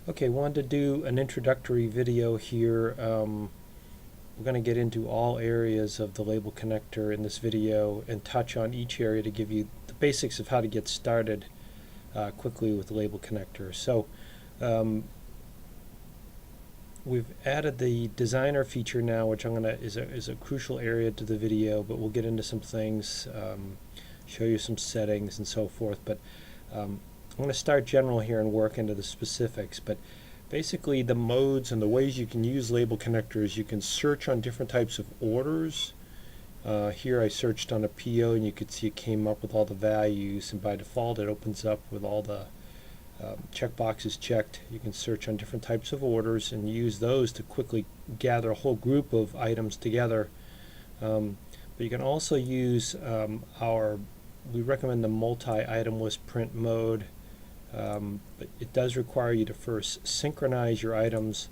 Okay, wanted to do an introductory video here. We're going to get into all areas of the label connector in this video and touch on each area to give you the basics of how to get started quickly with the label connector. So we've added the designer feature now, which is a crucial area to the video, but we'll get into some things, show you some settings and so forth. But I'm going to start general here and work into the specifics, but basically the modes and the ways you can use label connectors, you can search on different types of orders. Here I searched on a PO and you could see it came up with all the values, and by default it opens up with all the checkboxes checked. You can search on different types of orders and use those to quickly gather a whole group of items together. But you can also use we recommend the multi-item list print mode. But it does require you to first synchronize your items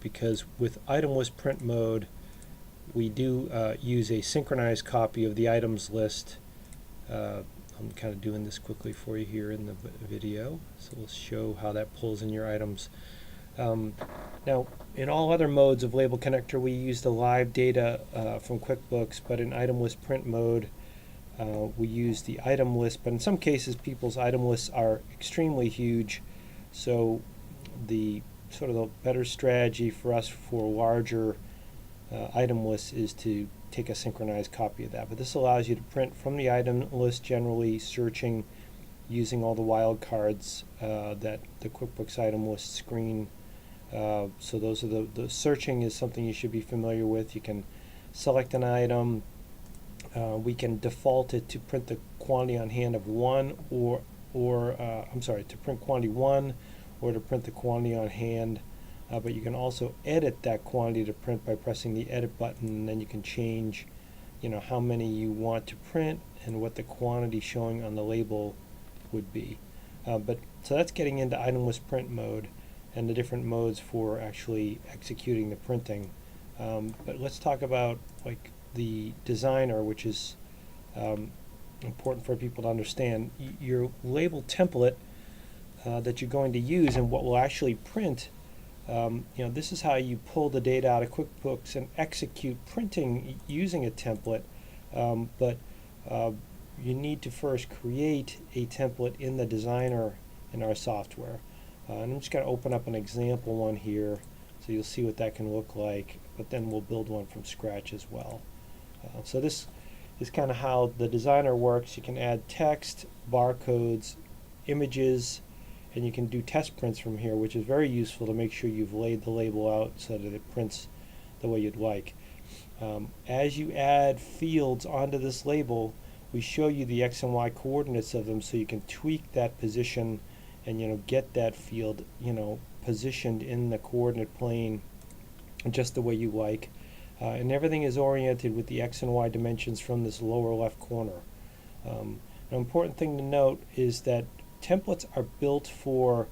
because with item list print mode we do use a synchronized copy of the items list. I'm kind of doing this quickly for you here in the video, so we'll show how that pulls in your items. Now in all other modes of label connector we use the live data from QuickBooks, but in item list print mode we use the item list, but in some cases people's item lists are extremely huge, so the better strategy for us for larger item lists is to take a synchronized copy of that. But this allows you to print from the item list, generally searching using all the wildcards that the QuickBooks item list screen. So those are the searching is something you should be familiar with. You can select an item. We can default it to print the quantity on hand of 1 to print quantity 1 or to print the quantity on hand. But you can also edit that quantity to print by pressing the edit button, and then you can change how many you want to print and what the quantity showing on the label would be. So that's getting into item list print mode and the different modes for actually executing the printing. But let's talk about the designer, which is important for people to understand. Your label template that you're going to use and what will actually print, this is how you pull the data out of QuickBooks and execute printing using a template. But you need to first create a template in the designer in our software. And I'm just going to open up an example one here so you'll see what that can look like, but then we'll build one from scratch as well. So this is kind of how the designer works. You can add text, barcodes, images, and you can do test prints from here, which is very useful to make sure you've laid the label out so that it prints the way you'd like. As you add fields onto this label, we show you the X and Y coordinates of them so you can tweak that position and get that field positioned in the coordinate plane just the way you like. And everything is oriented with the X and Y dimensions from this lower left corner. An important thing to note is that templates are built for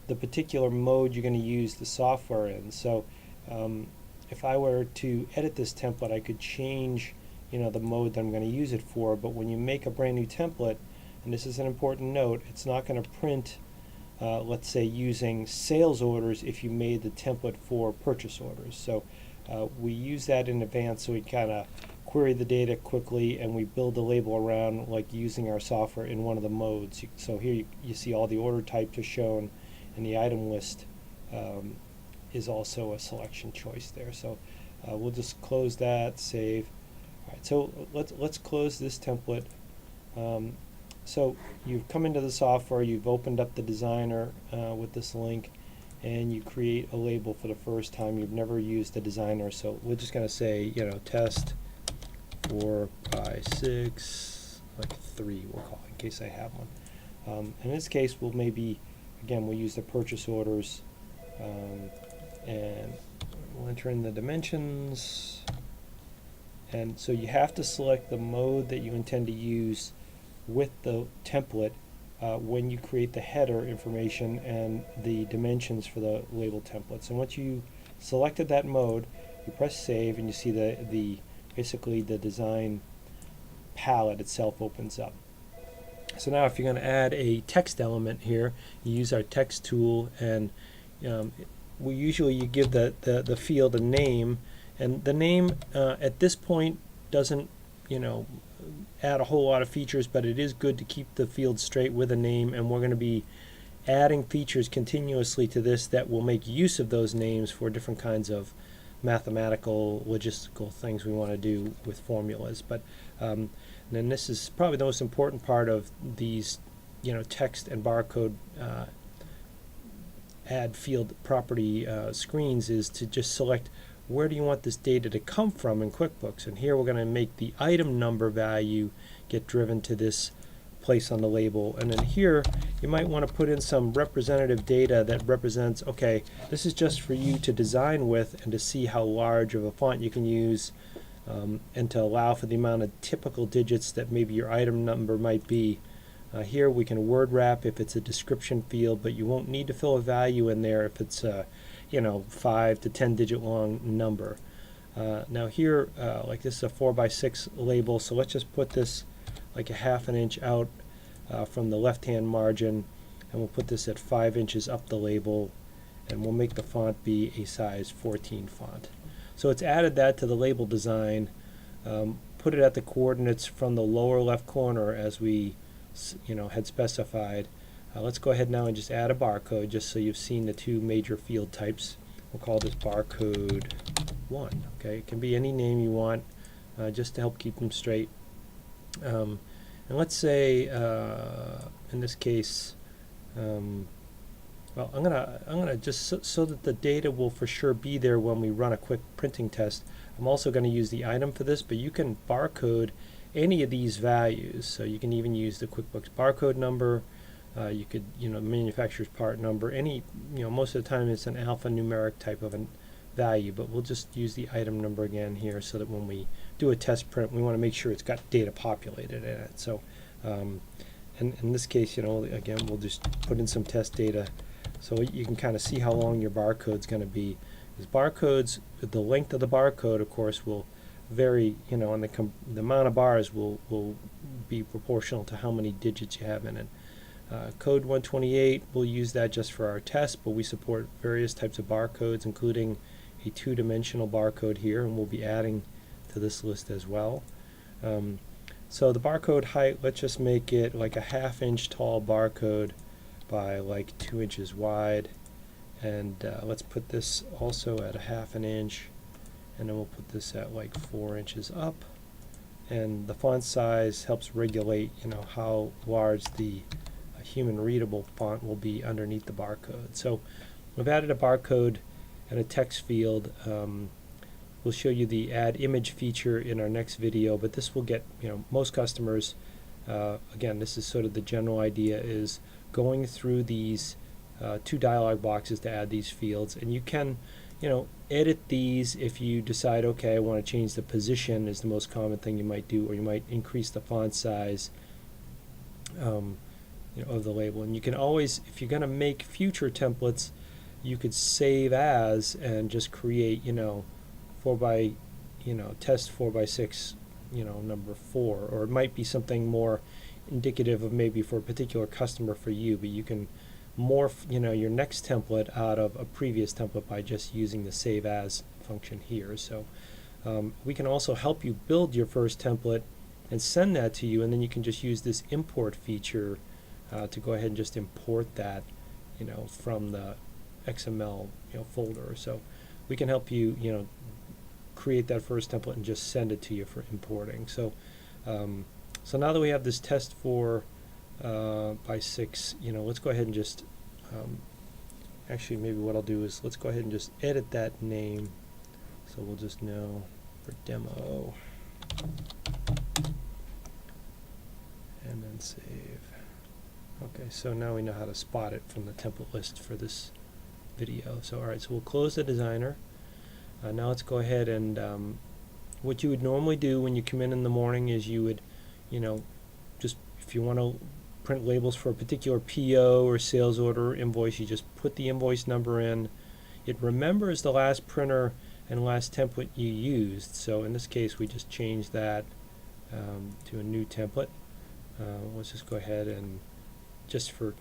the particular mode you're going to use the software in. So if I were to edit this template, I could change the mode that I'm going to use it for, but when you make a brand new template, and this is an important note, it's not going to print let's say using sales orders if you made the template for purchase orders. So we use that in advance so we kind of query the data quickly and we build the label around using our software in one of the modes. So here you see all the order types are shown, and the item list is also a selection choice there. So we'll just close that, save. All right, so let's close this template. So you've come into the software, you've opened up the designer with this link, and you create a label for the first time. You've never used the designer, so we're just going to say, test 4 by 6, 3 we'll call it, in case I have one. In this case, we'll use the purchase orders, and we'll enter in the dimensions. And so you have to select the mode that you intend to use with the template when you create the header information and the dimensions for the label templates. And once you selected that mode, you press save, and you see basically the design palette itself opens up. So now if you're going to add a text element here, you use our text tool, and you give the field a name, and the name at this point doesn't add a whole lot of features, but it is good to keep the field straight with a name, and we're going to be adding features continuously to this that will make use of those names for different kinds of mathematical, logistical things we want to do with formulas. But then this is probably the most important part of these text and barcode add field property screens, is to just select where do you want this data to come from in QuickBooks. And here we're going to make the item number value get driven to this place on the label. And then here you might want to put in some representative data that represents, okay, this is just for you to design with and to see how large of a font you can use, and to allow for the amount of typical digits that maybe your item number might be. Here we can word wrap if it's a description field, but you won't need to fill a value in there if it's a 5 to 10 digit long number. Now here, like this is a 4x6 label, so let's just put this like a ½ inch out from the left hand margin, and we'll put this at 5 inches up the label, and we'll make the font be a size 14 font. So it's added that to the label design, put it at the coordinates from the lower left corner as we had specified. Let's go ahead now and just add a barcode, just so you've seen the two major field types. We'll call this barcode 1. Okay, it can be any name you want, just to help keep them straight. And let's say in this case, well, I'm gonna just so that the data will for sure be there when we run a quick printing test. I'm also going to use the item for this, but you can barcode any of these values. So you can even use the QuickBooks barcode number. You could, manufacturer's part number. Any, most of the time it's an alphanumeric type of a value, but we'll just use the item number again here, so that when we do a test print, we want to make sure it's got data populated in it. So, in this case, again, we'll just put in some test data, so you can kind of see how long your barcode's going to be. Because barcodes, the length of the barcode, of course, will vary, and the amount of bars will be proportional to how many digits you have in it. Code 128, we'll use that just for our test, but we support various types of barcodes, including a 2-dimensional barcode here, and we'll be adding to this list as well. So the barcode height, let's just make it like a ½ inch tall barcode by like 2 inches wide, and let's put this also at a ½ inch, and then we'll put this at like 4 inches up. And the font size helps regulate, how large the human readable font will be underneath the barcode. So we've added a barcode and a text field. We'll show you the add image feature in our next video, but this will get, most customers, again, this is sort of the general idea, is going through these 2 dialog boxes to add these fields, and you can edit these if you decide, okay, I want to change the position is the most common thing you might do, or you might increase the font size of the label. And you can always, if you're going to make future templates, you could save as and just create, test 4x6, number 4, or it might be something more indicative of maybe for a particular customer for you, but you can morph, your next template out of a previous template by just using the save as function here. So we can also help you build your first template and send that to you, and then you can just use this import feature to go ahead and just import that, from the XML folder. So we can help you, create that first template and just send it to you for importing. So so now that we have this test 4x6, let's go ahead and just actually, maybe what I'll do is let's go ahead and just edit that name, so we'll just know for demo, and then save. Okay, so now we know how to spot it from the template list for this video. So alright, so we'll close the designer. Now let's go ahead and what you would normally do when you come in the morning is you would, just if you want to print labels for a particular PO or sales order or invoice, you just put the invoice number in. It remembers the last printer and last template you used. So in this case, we just changed that to a new template. let's just go ahead and, just for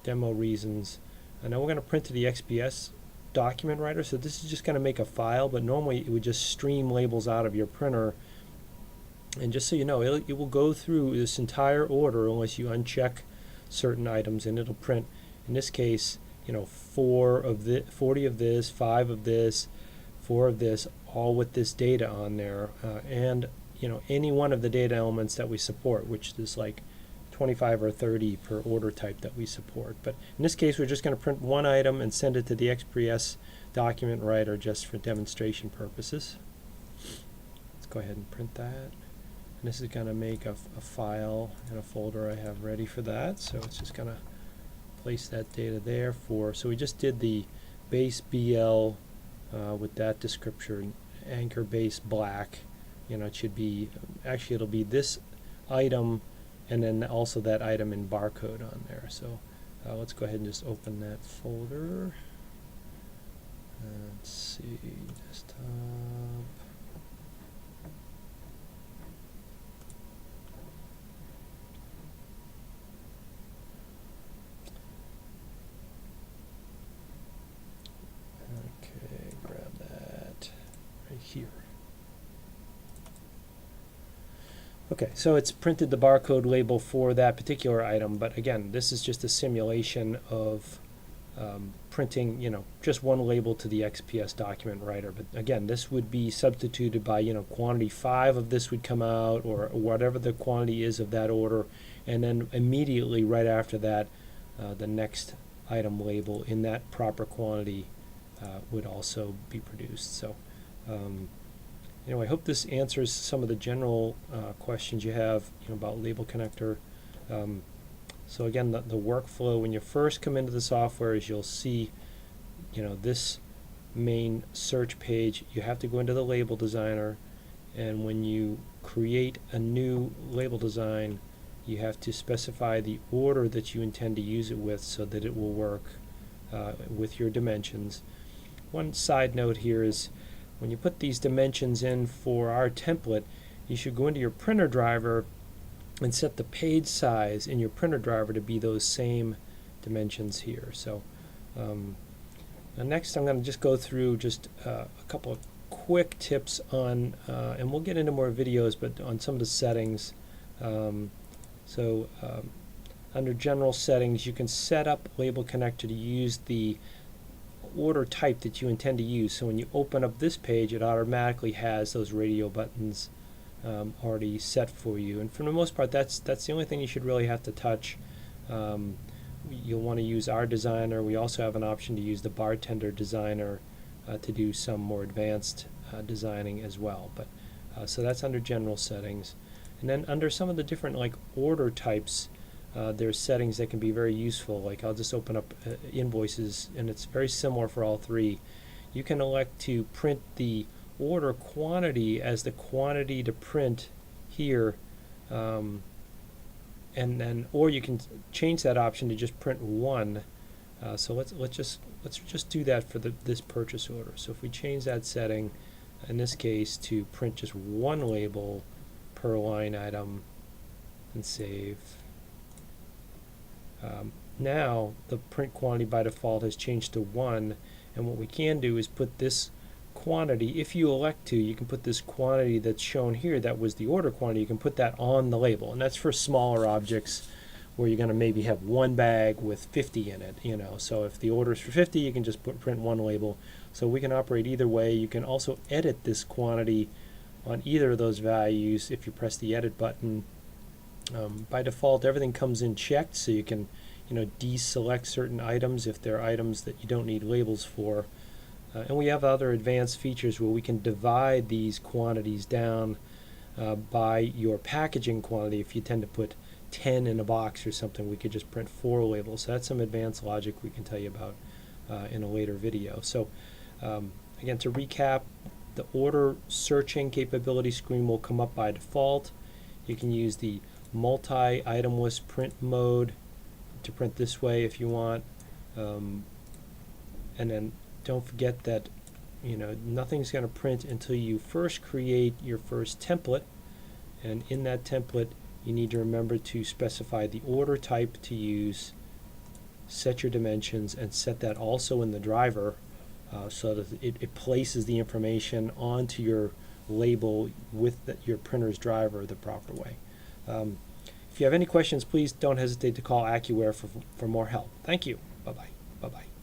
demo reasons, and now we're going to print to the XPS document writer. So this is just going to make a file, but normally it would just stream labels out of your printer. And just so you know, it will go through this entire order unless you uncheck certain items, and it'll print, in this case, 40 of this, 5 of this, 4 of this, all with this data on there, and any one of the data elements that we support, which is like 25 or 30 per order type that we support. But in this case, we're just going to print one item and send it to the XPS document writer just for demonstration purposes. Let's go ahead and print that. And this is going to make a file in a folder I have ready for that. So it's just going to place that data there so we just did the base BL with that description, anchor base black. It should be, actually it'll be this item and then also that item in barcode on there. So let's go ahead and just open that folder. Let's see, desktop. Okay, grab that right here. Okay, so it's printed the barcode label for that particular item, but again, this is just a simulation of printing, just one label to the XPS document writer. But again, this would be substituted by, quantity 5 of this would come out, or whatever the quantity is of that order, and then immediately right after that, the next item label in that proper quantity would also be produced. So I hope this answers some of the general questions you have about label connector. So again, the workflow when you first come into the software is you'll see this main search page. You have to go into the label designer, and when you create a new label design, you have to specify the order that you intend to use it with so that it will work with your dimensions. One side note here is, when you put these dimensions in for our template, you should go into your printer driver and set the page size in your printer driver to be those same dimensions here. So next I'm going to just go through just a couple of quick tips on, and we'll get into more videos, but on some of the settings. Under general settings, you can set up label connector to use the order type that you intend to use. So when you open up this page, it automatically has those radio buttons already set for you, and for the most part that's the only thing you should really have to touch. You'll want to use our designer. We also have an option to use the bartender designer to do some more advanced designing as well. But so that's under general settings, and then under some of the different order types, there's settings that can be very useful. Like I'll just open up invoices, and it's very similar for all three. You can elect to print the order quantity as the quantity to print here, and then, or you can change that option to just print one. So let's just do that for this purchase order. So if we change that setting, in this case, to print just one label per line item, and save. Now the print quantity by default has changed to 1, and what we can do is put this quantity, if you elect to, you can put this quantity that's shown here, that was the order quantity, you can put that on the label, and that's for smaller objects where you're going to maybe have one bag with 50 in it, so if the order is for 50, you can just print one label. So we can operate either way. You can also edit this quantity on either of those values if you press the edit button. By default, everything comes in checked, so you can deselect certain items if they're items that you don't need labels for. And we have other advanced features where we can divide these quantities down by your packaging quantity. If you tend to put 10 in a box or something, we could just print 4 labels. So that's some advanced logic we can tell you about in a later video. So again, to recap, the order searching capability screen will come up by default. You can use the multi-item list print mode to print this way if you want, and then don't forget that nothing's going to print until you first create your first template, and in that template you need to remember to specify the order type to use, set your dimensions, and set that also in the driver so that it places the information onto your label with your printer's driver the proper way. If you have any questions, please don't hesitate to call AccuWare for more help. Thank you. Bye-bye. Bye-bye.